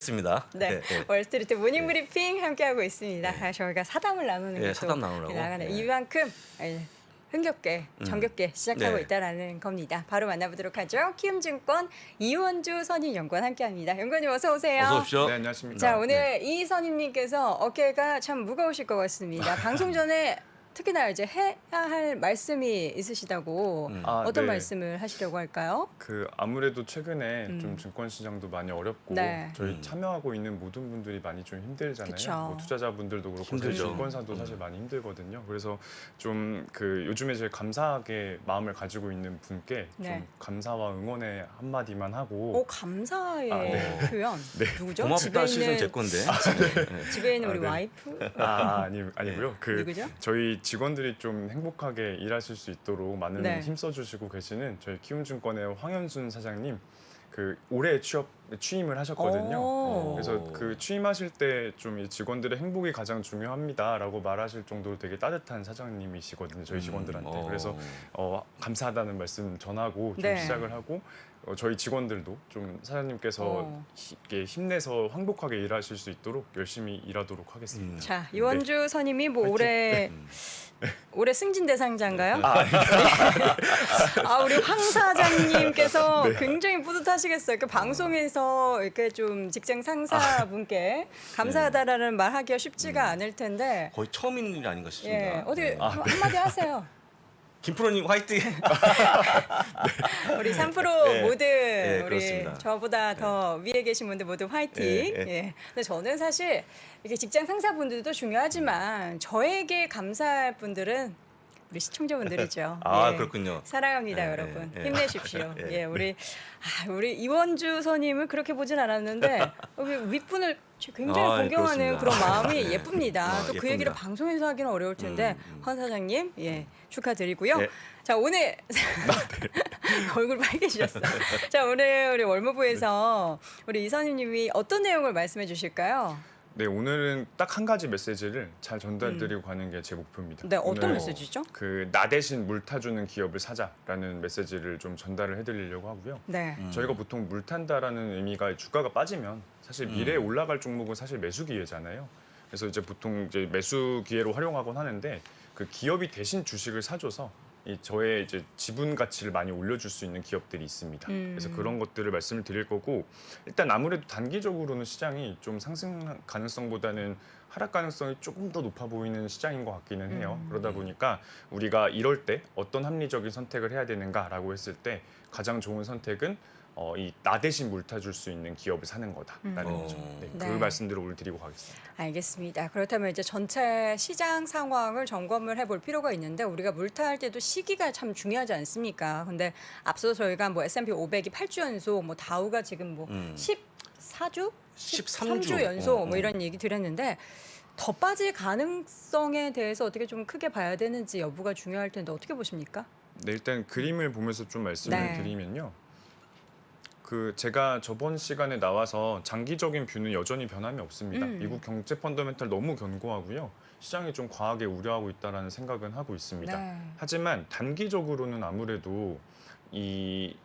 있습니다. 네, 네. 월스트리트 모닝 브리핑 함께하고 있습니다. 네. 저희가 사담을 나누는 예, 것도 사담 나누려고. 나가네. 예. 이만큼 흥겹게, 정겹게 시작하고 네. 있다라는 겁니다. 바로 만나보도록 하죠. 키움증권 이원주 선임연구원 함께합니다. 연구원님 어서 오세요. 어서 오십시오. 네, 안녕하십니까. 자, 오늘 이 선임님께서 어깨가 참 무거우실 것 같습니다. 방송 전에 특히나 이제 해야 할 말씀이 있으시다고 어떤 네. 말씀을 하시려고 할까요? 아무래도 최근에 좀 증권 시장도 많이 어렵고 네. 저희 참여하고 있는 모든 분들이 많이 좀 힘들잖아요. 그쵸. 뭐 투자자분들도 그렇고 힘들죠. 증권사도 사실 많이 힘들거든요. 그래서 좀 요즘에 제일 감사하게 마음을 가지고 있는 분께 네. 좀 감사와 응원의 한마디만 오, 하고 감사의 네. 표현. 누구죠? 고맙다 시선 제 건데. 네. 집에 있는 우리 네. 와이프? 아니고요. 누구죠? 저희 직원들이 좀 행복하게 일하실 수 있도록 많은 네. 힘써주시고 계시는 저희 키움증권의 황현순 사장님 올해 취임을 하셨거든요. 오. 그래서 취임하실 때 좀 이 직원들의 행복이 가장 중요합니다라고 말하실 정도로 되게 따뜻한 사장님이시거든요. 저희 직원들한테. 그래서 감사하다는 말씀 전하고 좀 네. 시작을 하고 저희 직원들도 좀 사장님께서 이렇게 힘내서 행복하게 일하실 수 있도록 열심히 일하도록 하겠습니다. 자, 이원주 선임이 뭐 올해 승진 대상자인가요? 우리 황 사장님께서 굉장히 뿌듯하시겠어요. 그 방송에서 이렇게 좀 직장 상사분께 감사하다라는 말 하기가 쉽지가 않을 텐데. 거의 처음 있는 일 아닌가 싶습니다. 예, 어디 한마디 하세요. 김프로님 화이팅! 우리 3프로 네. 모든 네, 우리 그렇습니다. 저보다 더 위에 계신 분들 모두 화이팅. 네, 네. 예. 근데 저는 사실 이게 직장 상사분들도 중요하지만 저에게 감사할 분들은 우리 시청자분들이죠. 예. 그렇군요. 사랑합니다, 네, 여러분. 네. 힘내십시오. 네. 예, 우리 이원주 선임을 그렇게 보진 않았는데 윗분을 굉장히 공경하는 그렇습니다. 그런 마음이 네. 예쁩니다. 또 그 예쁩니다. 얘기를 방송에서 하기는 어려울 텐데 황 사장님, 예, 축하드리고요. 네. 자, 오늘 얼굴 빨개지셨어. 자, 오늘 우리 월모부에서 우리 이선임님이 어떤 내용을 말씀해 주실까요? 네, 오늘은 딱 한 가지 메시지를 잘 전달드리고 가는 게 제 목표입니다. 네, 어떤 오늘 메시지죠? 나 대신 물 타주는 기업을 사자라는 메시지를 좀 전달을 해드리려고 하고요. 네. 저희가 보통 물 탄다라는 의미가 주가가 빠지면 사실 미래에 올라갈 종목은 사실 매수 기회잖아요. 그래서 이제 보통 이제 매수 기회로 활용하곤 하는데 그 기업이 대신 주식을 사줘서 저의 이제 지분 가치를 많이 올려줄 수 있는 기업들이 있습니다. 그래서 그런 것들을 말씀을 드릴 거고 일단 아무래도 단기적으로는 시장이 좀 상승 가능성보다는 하락 가능성이 조금 더 높아 보이는 시장인 것 같기는 해요. 그러다 보니까 우리가 이럴 때 어떤 합리적인 선택을 해야 되는가라고 했을 때 가장 좋은 선택은 나 대신 물 타줄 수 있는 기업을 사는 거다라는 거죠. 네, 그 네. 말씀들을 오늘 드리고 가겠습니다. 알겠습니다. 그렇다면 이제 전체 시장 상황을 점검을 해볼 필요가 있는데 우리가 물타할 때도 시기가 참 중요하지 않습니까? 근데 앞서 저희가 뭐 S&P 500이 8주 연속, 뭐 다우가 지금 뭐 14주, 13주 연속 뭐 이런 얘기 드렸는데 더 빠질 가능성에 대해서 어떻게 좀 크게 봐야 되는지 여부가 중요할 텐데 어떻게 보십니까? 네, 일단 그림을 보면서 좀 말씀을 네. 드리면요. 제가 저번 시간에 나와서 장기적인 뷰는 여전히 변함이 없습니다. 미국 경제 펀더멘털 너무 견고하고요. 시장이 좀 과하게 우려하고 있다라는 생각은 하고 있습니다. 네. 하지만 단기적으로는 아무래도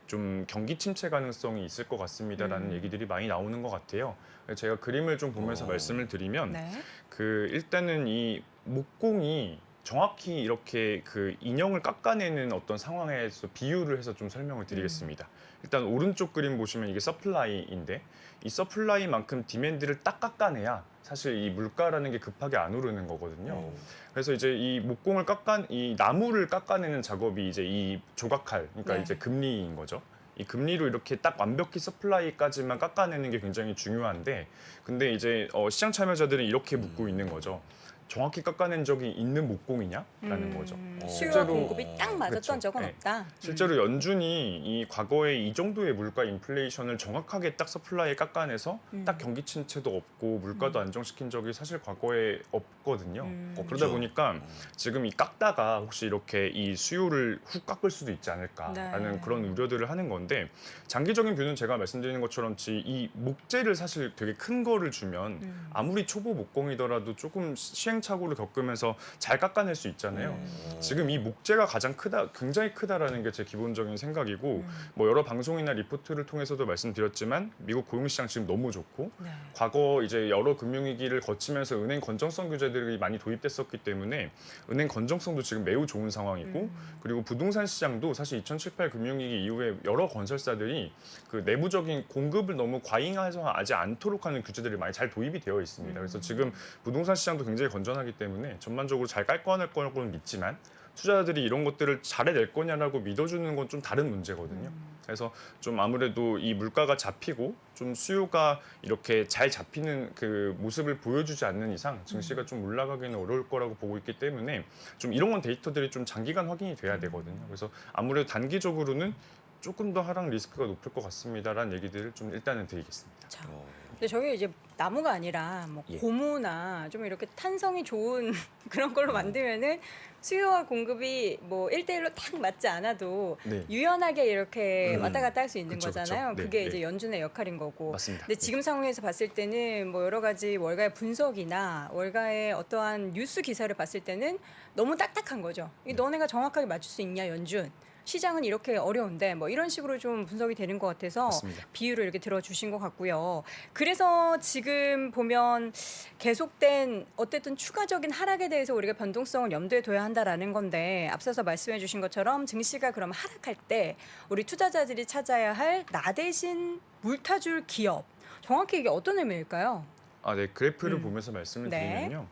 좀 경기 침체 가능성이 있을 것 같습니다라는 얘기들이 많이 나오는 것 같아요. 제가 그림을 좀 보면서 말씀을 드리면 네. 일단은 이 목공이 정확히 이렇게 인형을 깎아내는 어떤 상황에서 비유를 해서 좀 설명을 드리겠습니다. 일단 오른쪽 그림 보시면 이게 서플라이인데 이 서플라이만큼 디맨드를 딱 깎아내야 사실 이 물가라는 게 급하게 안 오르는 거거든요. 그래서 이제 이 나무를 깎아내는 작업이 이제 이 조각칼, 그러니까 네. 이제 금리인 거죠. 이 금리로 이렇게 딱 완벽히 서플라이까지만 깎아내는 게 굉장히 중요한데, 근데 이제 시장 참여자들이 이렇게 묻고 있는 거죠. 정확히 깎아낸 적이 있는 목공이냐라는 거죠. 수요와 공급이 딱 맞았던 그쵸. 적은 네. 없다. 실제로 연준이 이 과거에 이 정도의 물가 인플레이션을 정확하게 딱 서플라이에 깎아내서 딱 경기 침체도 없고 물가도 안정시킨 적이 사실 과거에 없거든요. 그러다 없죠. 보니까 지금 이 깎다가 혹시 이렇게 이 수요를 훅 깎을 수도 있지 않을까라는 네. 그런 우려들을 하는 건데, 장기적인 뷰는 제가 말씀드리는 것처럼 이 목재를 사실 되게 큰 거를 주면 아무리 초보 목공이더라도 조금 시행 시행착오를 겪으면서 잘 깎아낼 수 있잖아요. 지금 이 목재가 가장 크다, 굉장히 크다라는 게 제 기본적인 생각이고 뭐 여러 방송이나 리포트를 통해서도 말씀드렸지만 미국 고용시장 지금 너무 좋고 네. 과거 이제 여러 금융위기를 거치면서 은행 건정성 규제들이 많이 도입됐었기 때문에 은행 건정성도 지금 매우 좋은 상황이고 그리고 부동산 시장도 사실 2007-8 금융위기 이후에 여러 건설사들이 그 내부적인 공급을 너무 과잉하지 않도록 하는 규제들이 많이 잘 도입이 되어 있습니다. 그래서 지금 부동산 시장도 굉장히 건전하기 때문에 전반적으로 잘 깔끔할 거라고는 믿지만 투자자들이 이런 것들을 잘해낼 거냐라고 믿어주는 건 좀 다른 문제거든요. 그래서 좀 아무래도 이 물가가 잡히고 좀 수요가 이렇게 잘 잡히는 그 모습을 보여주지 않는 이상 증시가 좀 올라가기는 어려울 거라고 보고 있기 때문에 좀 이런 건 데이터들이 좀 장기간 확인이 돼야 되거든요. 그래서 아무래도 단기적으로는 조금 더 하락 리스크가 높을 것 같습니다라는 얘기들을 좀 일단은 드리겠습니다. 자, 근데 저게 이제 나무가 아니라 뭐 예. 고무나 좀 이렇게 탄성이 좋은 그런 걸로 만들면은 수요와 공급이 뭐 1대1로 딱 맞지 않아도 네. 유연하게 이렇게 왔다 갔다 할 수 있는 그쵸, 거잖아요. 그쵸. 네, 그게 네. 이제 연준의 역할인 거고. 맞습니다. 근데 지금 상황에서 봤을 때는 뭐 여러 가지 월가의 분석이나 월가의 어떠한 뉴스 기사를 봤을 때는 너무 딱딱한 거죠. 이 너네가 정확하게 맞출 수 있냐 연준. 시장은 이렇게 어려운데 뭐 이런 식으로 좀 분석이 되는 것 같아서 맞습니다. 비율을 이렇게 들어주신 것 같고요. 그래서 지금 보면 계속된 어쨌든 추가적인 하락에 대해서 우리가 변동성을 염두에 둬야 한다라는 건데 앞서서 말씀해 주신 것처럼 증시가 그럼 하락할 때 우리 투자자들이 찾아야 할 나 대신 물타줄 기업 정확히 이게 어떤 의미일까요? 아, 네. 그래프를 보면서 말씀을 네. 드리면요.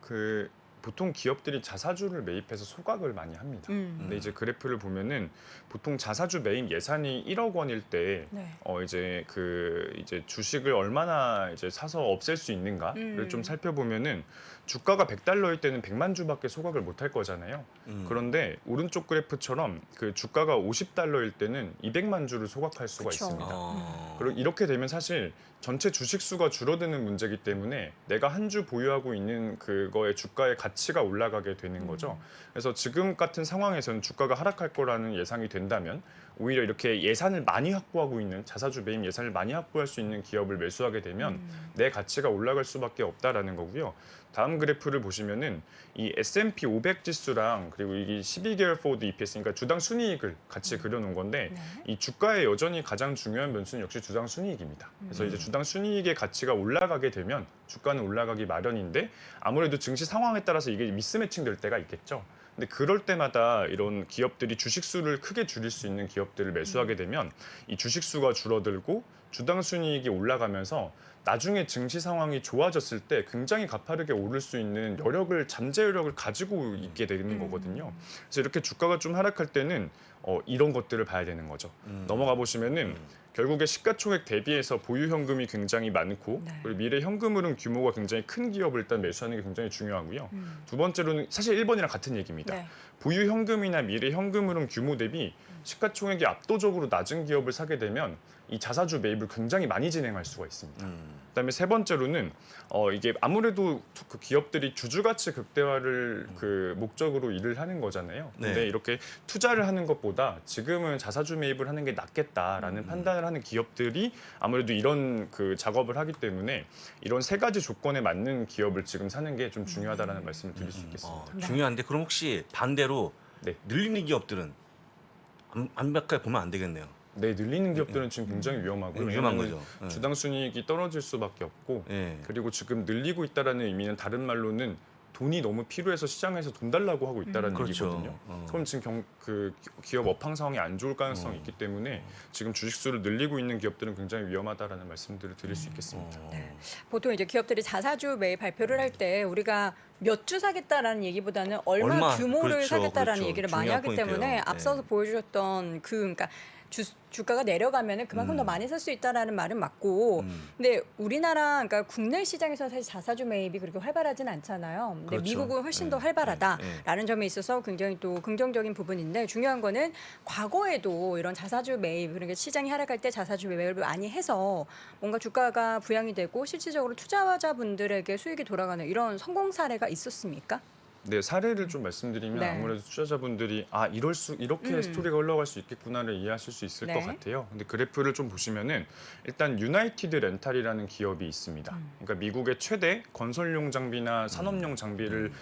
그 보통 기업들이 자사주를 매입해서 소각을 많이 합니다. 근데 이제 그래프를 보면은 보통 자사주 매입 예산이 1억 원일 때 네. 이제 주식을 얼마나 이제 사서 없앨 수 있는가를 좀 살펴보면은 주가가 100달러일 때는 100만 주밖에 소각을 못 할 거잖아요. 그런데 오른쪽 그래프처럼 그 주가가 50달러일 때는 200만 주를 소각할 수가 그쵸. 있습니다. 그리고 이렇게 되면 사실 전체 주식 수가 줄어드는 문제이기 때문에 내가 한 주 보유하고 있는 그거의 주가의 가치가 올라가게 되는 거죠. 그래서 지금 같은 상황에서는 주가가 하락할 거라는 예상이 된다면 오히려 이렇게 예산을 많이 확보하고 있는 자사주 매입 예산을 많이 확보할 수 있는 기업을 매수하게 되면 내 가치가 올라갈 수밖에 없다라는 거고요. 다음 그래프를 보시면은 이 S&P 500 지수랑 그리고 이게 12개월 포워드 EPS, 그러니까 주당 순이익을 같이 그려놓은 건데 이 주가에 여전히 가장 중요한 변수는 역시 주당 순이익입니다. 그래서 이제 주당 순이익의 가치가 올라가게 되면 주가는 올라가기 마련인데 아무래도 증시 상황에 따라서 이게 미스매칭 될 때가 있겠죠. 근데 그럴 때마다 이런 기업들이 주식수를 크게 줄일 수 있는 기업들을 매수하게 되면 이 주식수가 줄어들고 주당 순이익이 올라가면서 나중에 증시 상황이 좋아졌을 때 굉장히 가파르게 오를 수 있는 잠재 여력을 가지고 있게 되는 거거든요. 그래서 이렇게 주가가 좀 하락할 때는 이런 것들을 봐야 되는 거죠. 넘어가 보시면은 결국에 시가총액 대비해서 보유 현금이 굉장히 많고 네. 그리고 미래 현금 흐름 규모가 굉장히 큰 기업을 일단 매수하는 게 굉장히 중요하고요. 두 번째로는 사실 1번이랑 같은 얘기입니다. 네. 보유 현금이나 미래 현금 흐름 규모 대비 시가총액이 압도적으로 낮은 기업을 사게 되면 이 자사주 매입을 굉장히 많이 진행할 수가 있습니다. 그다음에 세 번째로는 이게 아무래도 그 기업들이 주주가치 극대화를 그 목적으로 일을 하는 거잖아요. 근데 네. 이렇게 투자를 하는 것보다 지금은 자사주 매입을 하는 게 낫겠다라는 판단을 하는 기업들이 아무래도 이런 그 작업을 하기 때문에 이런 세 가지 조건에 맞는 기업을 지금 사는 게 좀 중요하다라는 말씀을 드릴 수 있겠습니다. 중요한데 그럼 혹시 반대로 네. 늘리는 기업들은 완벽하게 보면 안 되겠네요. 네, 늘리는 기업들은 지금 굉장히 위험하고요. 위험한 왜냐하면 거죠. 네. 주당 순이익이 떨어질 수밖에 없고 예. 그리고 지금 늘리고 있다라는 의미는 다른 말로는 돈이 너무 필요해서 시장에서 돈 달라고 하고 있다라는 그렇죠. 얘기거든요. 그럼 지금 기업 업황 상황이 안 좋을 가능성이 있기 때문에 지금 주식수를 늘리고 있는 기업들은 굉장히 위험하다라는 말씀들을 드릴 수 있겠습니다. 보통 이제 기업들이 자사주 매입 발표를 할 때 우리가 몇 주 사겠다라는 얘기보다는 얼마 규모를 그렇죠, 사겠다라는 그렇죠. 얘기를 많이 중요한 하기 포인트예요. 때문에 네. 앞서서 보여주셨던 그러니까 주가가 내려가면은 그만큼 더 많이 살 수 있다라는 말은 맞고, 근데 우리나라 그러니까 국내 시장에서 사실 자사주 매입이 그렇게 활발하진 않잖아요. 근데 그렇죠. 미국은 훨씬 더 네. 활발하다라는 점에 있어서 굉장히 또 긍정적인 부분인데 중요한 거는 과거에도 이런 자사주 매입 그러니까 시장이 하락할 때 자사주 매입을 많이 해서 뭔가 주가가 부양이 되고 실질적으로 투자자분들에게 수익이 돌아가는 이런 성공 사례가 있었습니까? 네, 사례를 좀 말씀드리면 네. 아무래도 투자자분들이 이렇게 스토리가 흘러갈 수 있겠구나를 이해하실 수 있을 네. 것 같아요. 근데 그래프를 좀 보시면은 일단 유나이티드 렌탈이라는 기업이 있습니다. 그러니까 미국의 최대 건설용 장비나 산업용 장비를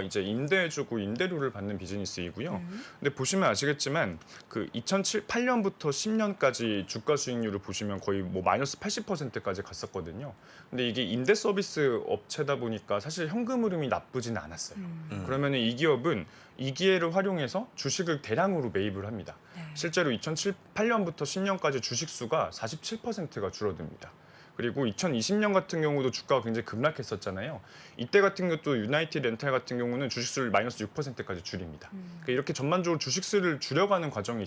이제 임대해주고 임대료를 받는 비즈니스이고요. 근데 보시면 아시겠지만 그 2008년부터 10년까지 주가 수익률을 보시면 거의 뭐 마이너스 80%까지 갔었거든요. 근데 이게 임대 서비스 업체다 보니까 사실 현금 흐름이 나쁘지는 않았어요. 그러면 이 기업은 이 기회를 활용해서 주식을 대량으로 매입을 합니다. 네. 실제로 2008년부터 10년까지 주식 수가 47%가 줄어듭니다. 그리고 2020년 같은 경우도 주가가 굉장히 급락했었잖아요. 이때 같은 것도 유나이티드 렌탈 같은 경우는 주식수를 마이너스 6%까지 줄입니다. 그러니까 이렇게 전반적으로 주식수를 줄여가는 과정이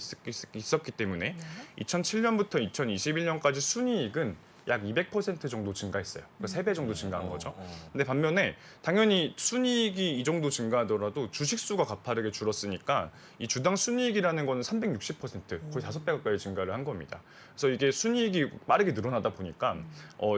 있었기 때문에 2007년부터 2021년까지 순이익은 약 200% 정도 증가했어요. 그러니까 3배 정도 증가한 거죠. 근데 반면에 당연히 순이익이 이 정도 증가하더라도 주식 수가 가파르게 줄었으니까 이 주당 순이익이라는 거는 360% 거의 5배 가까이 증가를 한 겁니다. 그래서 이게 순이익이 빠르게 늘어나다 보니까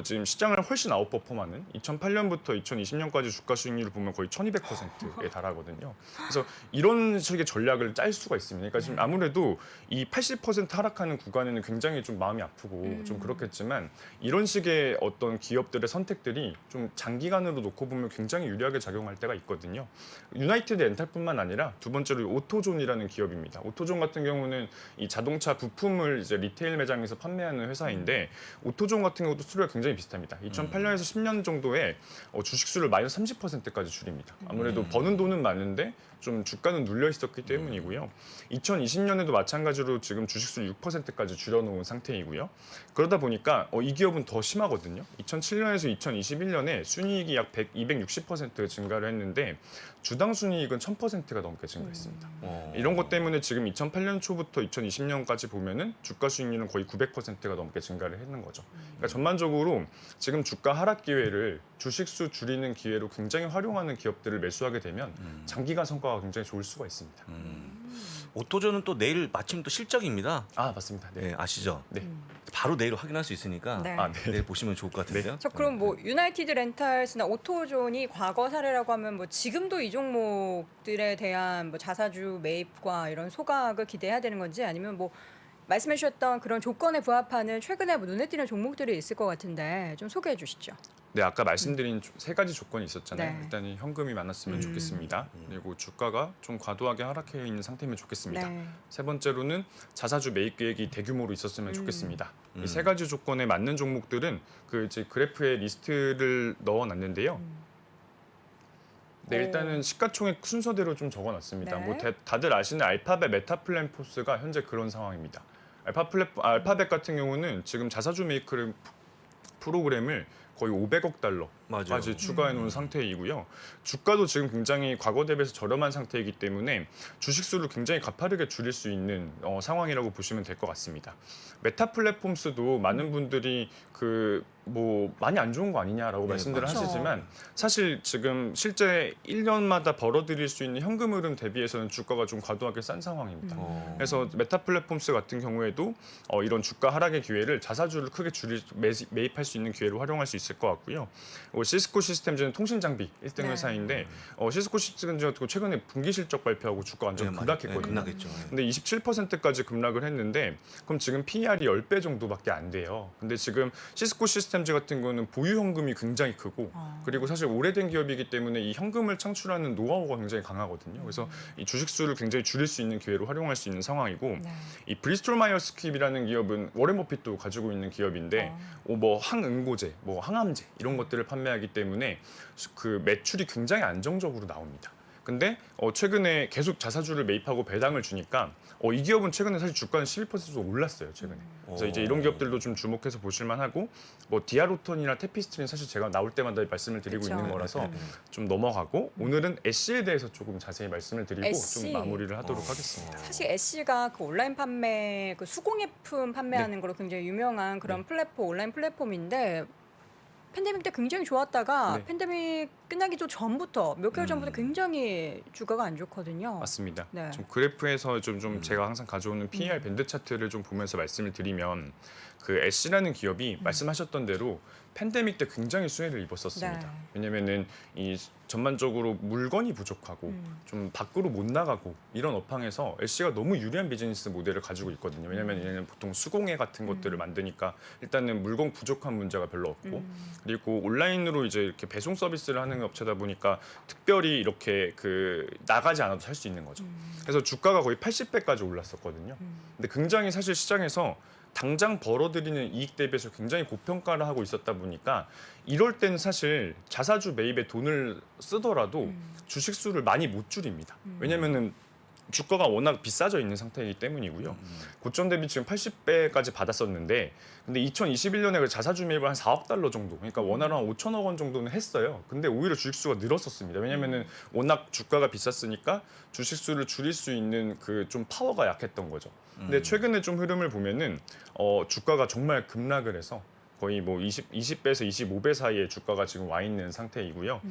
지금 시장을 훨씬 아웃퍼폼하는 2008년부터 2020년까지 주가 수익률을 보면 거의 1200%에 달하거든요. 그래서 이런 식의 전략을 짤 수가 있습니다. 그러니까 지금 아무래도 이 80% 하락하는 구간에는 굉장히 좀 마음이 아프고 좀 그렇겠지만 이런 식의 어떤 기업들의 선택들이 좀 장기간으로 놓고 보면 굉장히 유리하게 작용할 때가 있거든요. 유나이티드 렌탈뿐만 아니라 두 번째로 오토존이라는 기업입니다. 오토존 같은 경우는 이 자동차 부품을 이제 리테일 매장에서 판매하는 회사인데 오토존 같은 경우도 스토리가 굉장히 비슷합니다. 2008년에서 10년 정도에 주식 수를 마이너스 30%까지 줄입니다. 아무래도 버는 돈은 많은데 좀 주가는 눌려 있었기 때문이고요. 2020년에도 마찬가지로 지금 주식수 6%까지 줄여놓은 상태이고요. 그러다 보니까 이 기업은 더 심하거든요. 2007년에서 2021년에 순이익이 약 260% 증가를 했는데 주당 순이익은 1000%가 넘게 증가했습니다. 이런 것 때문에 지금 2008년 초부터 2020년까지 보면은 주가 수익률은 거의 900%가 넘게 증가를 했는 거죠. 그러니까 전반적으로 지금 주가 하락 기회를 주식수 줄이는 기회로 굉장히 활용하는 기업들을 매수하게 되면 장기간 성과가 굉장히 좋을 수가 있습니다. 오토존은 또 내일 마침 또 실적입니다. 아, 맞습니다. 네. 네, 아시죠? 네. 바로 내일 확인할 수 있으니까 네. 아, 네. 내일 보시면 좋을 것 같은데요. 저 그럼 뭐 유나이티드 렌탈스나 오토존이 과거 사례라고 하면 뭐 지금도 이 종목들에 대한 뭐 자사주 매입과 이런 소각을 기대해야 되는 건지 아니면 뭐 말씀해 주셨던 그런 조건에 부합하는 최근에 뭐 눈에 띄는 종목들이 있을 것 같은데 좀 소개해 주시죠. 네, 아까 말씀드린 세 가지 조건이 있었잖아요. 네. 일단 현금이 많았으면 좋겠습니다. 그리고 주가가 좀 과도하게 하락해 있는 상태면 좋겠습니다. 네. 세 번째로는 자사주 매입 계획이 대규모로 있었으면 좋겠습니다. 이 세 가지 조건에 맞는 종목들은 그 이제 그래프에 리스트를 넣어놨는데요. 네, 일단은 시가총액 순서대로 좀 적어놨습니다. 네. 뭐 다들 아시는 알파벳, 메타플랜포스가 현재 그런 상황입니다. 알파벳 같은 경우는 지금 자사주 매입 프로그램을 거의 500억 달러까지 맞아요. 추가해 놓은 상태이고요. 주가도 지금 굉장히 과거 대비해서 저렴한 상태이기 때문에 주식수를 굉장히 가파르게 줄일 수 있는 상황이라고 보시면 될 것 같습니다. 메타 플랫폼스도 많은 분들이 뭐 많이 안 좋은 거 아니냐라고 네, 말씀들을 맞죠. 하시지만 사실 지금 실제 1년마다 벌어들일 수 있는 현금 흐름 대비해서는 주가가 좀 과도하게 싼 상황입니다. 그래서 메타 플랫폼스 같은 경우에도 이런 주가 하락의 기회를 자사주를 크게 매입할 수 있는 기회로 활용할 수 있을 것 같고요. 시스코 시스템즈는 통신 장비 1등 네. 회사인데 시스코 시스템즈 같은 경우 최근에 분기 실적 발표하고 주가 완전 급락했거든요. 급락했죠. 근데 27%까지 급락을 했는데 그럼 지금 PER이 10배 정도밖에 안 돼요. 근데 지금 시스코 시스템즈 같은 거는 보유 현금이 굉장히 크고 그리고 사실 오래된 기업이기 때문에 이 현금을 창출하는 노하우가 굉장히 강하거든요. 그래서 이 주식수를 굉장히 줄일 수 있는 기회로 활용할 수 있는 상황이고 네. 이 브리스톨 마이어스 퀴브라는 기업은 워렌 버핏도 가지고 있는 기업인데 뭐 항응고제, 뭐 항암제 이런 것들을 판매하기 때문에 그 매출이 굉장히 안정적으로 나옵니다. 근데 최근에 계속 자사주를 매입하고 배당을 주니까 이 기업은 최근에 사실 주가는 12% 정도 올랐어요, 최근에. 그래서 이제 이런 기업들도 좀 주목해서 보실만 하고 뭐 디아로톤이나 테피스트는 사실 제가 나올 때마다 말씀을 드리고 그쵸. 있는 거라서 좀 넘어가고 오늘은 애쉬에 대해서 조금 자세히 말씀을 드리고 애쉬. 좀 마무리를 하도록 하겠습니다. 사실 애쉬가 그 온라인 판매, 그 수공예품 판매하는 거로 굉장히 유명한 그런 플랫폼, 온라인 플랫폼인데 팬데믹 때 굉장히 좋았다가 네. 팬데믹 끝나기 좀 전부터 몇 개월 전부터 굉장히 주가가 안 좋거든요. 맞습니다. 네. 좀 그래프에서 좀 제가 항상 가져오는 PER 밴드 차트를 좀 보면서 말씀을 드리면 그 애쉬라는 기업이 말씀하셨던 대로 팬데믹 때 굉장히 수혜를 입었었습니다. 네. 왜냐면은 이 전반적으로 물건이 부족하고 좀 밖으로 못 나가고 이런 업황에서 애쉬가 너무 유리한 비즈니스 모델을 가지고 있거든요. 왜냐면 얘는 보통 수공예 같은 것들을 만드니까 일단은 물건 부족한 문제가 별로 없고 그리고 온라인으로 이제 이렇게 배송 서비스를 하는 업체다 보니까 특별히 이렇게 그 나가지 않아도 살 수 있는 거죠. 그래서 주가가 거의 80배까지 올랐었거든요. 근데 굉장히 사실 시장에서 당장 벌어들이는 이익 대비해서 굉장히 고평가를 하고 있었다 보니까 이럴 때는 사실 자사주 매입에 돈을 쓰더라도 주식 수를 많이 못 줄입니다. 왜냐면은 주가가 워낙 비싸져 있는 상태이기 때문이고요. 고점 대비 지금 80배까지 받았었는데 근데 2021년에 그 자사주 매입을 한 4억 달러 정도 그러니까 원화로 한 5천억 원 정도는 했어요. 근데 오히려 주식수가 늘었었습니다. 왜냐면은 워낙 주가가 비쌌으니까 주식수를 줄일 수 있는 그 좀 파워가 약했던 거죠. 근데 최근에 좀 흐름을 보면은 주가가 정말 급락을 해서 거의 뭐 20배에서 25배 사이에 주가가 지금 와 있는 상태이고요.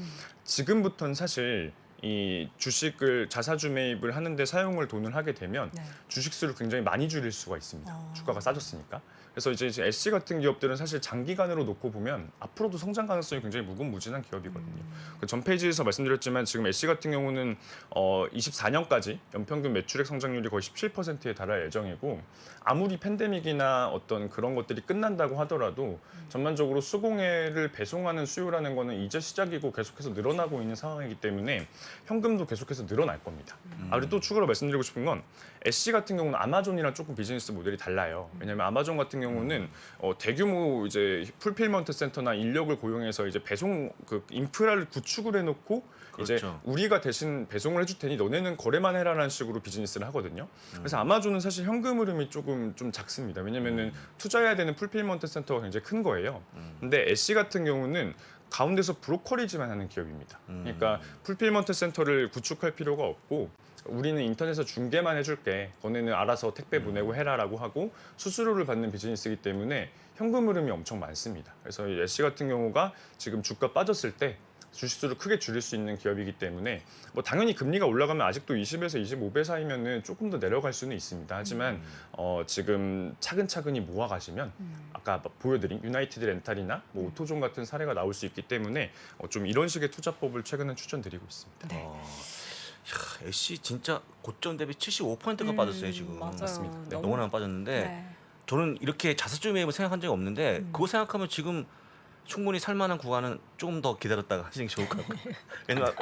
지금부터는 사실 이 주식을 자사주 매입을 하는데 사용을 돈을 하게 되면 네. 주식수를 굉장히 많이 줄일 수가 있습니다. 주가가 싸졌으니까. 그래서 이제 애쉬 같은 기업들은 사실 장기간으로 놓고 보면 앞으로도 성장 가능성이 굉장히 무궁무진한 기업이거든요. 그 전 페이지에서 말씀드렸지만 지금 애쉬 같은 경우는 24년까지 연평균 매출액 성장률이 거의 17%에 달할 예정이고 아무리 팬데믹이나 어떤 그런 것들이 끝난다고 하더라도 전반적으로 수공예를 배송하는 수요라는 거는 이제 시작이고 계속해서 늘어나고 있는 상황이기 때문에 현금도 계속해서 늘어날 겁니다. 그리고 또 추가로 말씀드리고 싶은 건 애쉬 같은 경우는 아마존이랑 조금 비즈니스 모델이 달라요. 왜냐하면 아마존 같은 경우는 대규모 이제 풀필먼트 센터나 인력을 고용해서 이제 배송 그 인프라를 구축을 해놓고 이제 그렇죠. 우리가 대신 배송을 해줄 테니 너네는 거래만 해라라는 식으로 비즈니스를 하거든요. 그래서 아마존은 사실 현금 흐름이 조금 좀 작습니다. 왜냐면은 투자해야 되는 풀필먼트 센터가 굉장히 큰 거예요. 근데 애쉬 같은 경우는 가운데서 브로커리지만 하는 기업입니다. 그러니까 풀필먼트 센터를 구축할 필요가 없고 우리는 인터넷에서 중개만 해줄게. 너네는 알아서 택배 보내고 해라라고 하고 수수료를 받는 비즈니스이기 때문에 현금 흐름이 엄청 많습니다. 그래서 이 애쉬 같은 경우가 지금 주가 빠졌을 때 주식수를 크게 줄일 수 있는 기업이기 때문에 뭐 당연히 금리가 올라가면 아직도 20에서 25배 사이면은 조금 더 내려갈 수는 있습니다. 하지만 지금 차근차근히 모아가시면 아까 보여드린 유나이티드 렌탈이나 뭐 오토존 같은 사례가 나올 수 있기 때문에 좀 이런 식의 투자법을 최근에 추천드리고 있습니다. 네. 야, 애쉬 진짜 고점 대비 75%가 빠졌어요 지금. 맞아요. 맞습니다. 네, 너무나 빠졌는데 네. 저는 이렇게 자사주 매입을 생각한 적이 없는데 그거 생각하면 지금 충분히 살만한 구간은 좀 더 기다렸다가 하시는 게 좋을 것 같고요. 왜냐면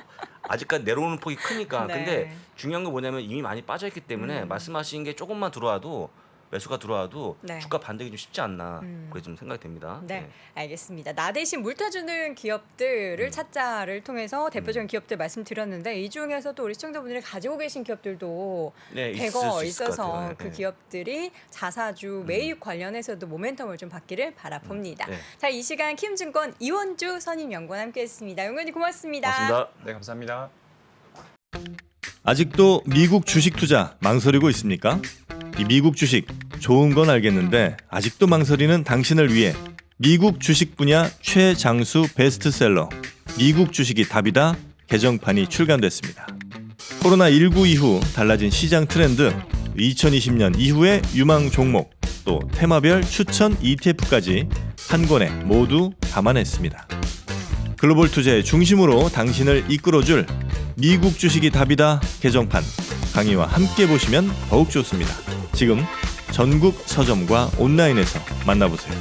아직까지 내려오는 폭이 크니까. 네. 근데 중요한 건 뭐냐면 이미 많이 빠져있기 때문에 말씀하신 게 조금만 들어와도 매수가 들어와도 네. 주가 반등이 좀 쉽지 않나 그래 좀 생각이 됩니다. 네, 알겠습니다. 나 대신 물 타주는 기업들을 찾자를 통해서 대표적인 기업들 말씀드렸는데 이 중에서도 우리 시청자분들이 가지고 계신 기업들도 네, 있을 대거 수 있을 것 있어서 같아요. 그 네. 기업들이 자사주 매입 관련해서도 모멘텀을 좀 받기를 바라봅니다. 네. 자, 이 시간 키움증권 이원주 선임연구원 함께했습니다. 연구원님 고맙습니다. 고맙습니다. 네, 감사합니다. 아직도 미국 주식 투자 망설이고 있습니까? 이 미국 주식 좋은 건 알겠는데 아직도 망설이는 당신을 위해 미국 주식 분야 최장수 베스트셀러 미국 주식이 답이다 개정판이 출간됐습니다. 코로나19 이후 달라진 시장 트렌드, 2020년 이후의 유망 종목, 또 테마별 추천 ETF까지 한 권에 모두 담아냈습니다. 글로벌 투자의 중심으로 당신을 이끌어줄 미국 주식이 답이다 개정판 강의와 함께 보시면 더욱 좋습니다. 지금 전국 서점과 온라인에서 만나보세요.